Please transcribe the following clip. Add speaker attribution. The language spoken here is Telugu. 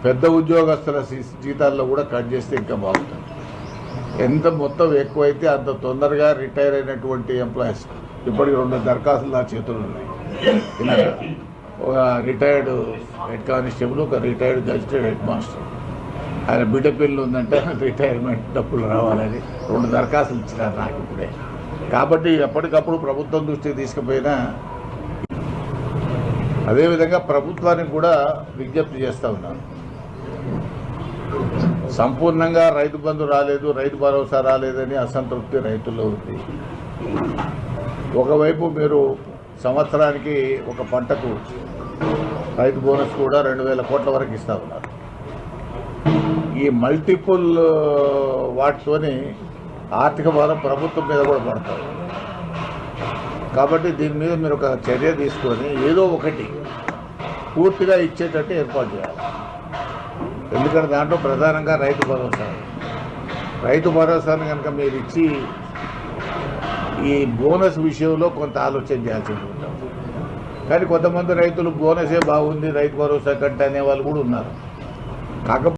Speaker 1: పెద్ద ఉద్యోగస్తుల జీతాల్లో కూడా కట్ చేస్తే ఇంకా బాగుంటుంది. ఎంత మొత్తం ఎక్కువైతే అంత తొందరగా రిటైర్ అయినటువంటి ఎంప్లాయీస్, ఇప్పటికి 2 దరఖాస్తులు నా చేతులు ఉన్నాయి. ఒక రిటైర్డ్ హెడ్ కానిస్టేబుల్, ఒక రిటైర్డ్ గజిటెడ్ హెడ్ మాస్టర్. ఆయన బిడ్డ పిల్లలు ఉందంటే రిటైర్మెంట్ డబ్బులు రావాలని 2 దరఖాస్తులు ఇచ్చినారు నాకు ఇప్పుడే. కాబట్టి ఎప్పటికప్పుడు ప్రభుత్వం దృష్టికి తీసుకుపోయినా, అదేవిధంగా ప్రభుత్వానికి కూడా విజ్ఞప్తి చేస్తూ ఉన్నాను. సంపూర్ణంగా రైతు బంధు రాలేదు, రైతు భరోసా రాలేదని అసంతృప్తి రైతుల్లో ఉంది. ఒకవైపు మీరు సంవత్సరానికి ఒక పంటకు రైతు బోనస్ కూడా 2000 కోట్ల వరకు ఇస్తూ ఉన్నారు. ఈ మల్టిపుల్ వాటితోని ఆర్థిక భారం ప్రభుత్వం మీద కూడా పడతారు. కాబట్టి దీని మీద మీరు ఒక చర్య తీసుకొని ఏదో ఒకటి పూర్తిగా ఇచ్చేటట్టు ఏర్పాటు చేయాలి. ఎందుకంటే దాంట్లో ప్రధానంగా రైతు భరోసాను కనుక మీరు ఇచ్చి ఈ బోనస్ విషయంలో కొంత ఆలోచన చేయాల్సి ఉంటుంది. కానీ కొంతమంది రైతులు బోనసే బాగుంది రైతు భరోసా కంటే అనే వాళ్ళు కూడా ఉన్నారు. కాకపోతే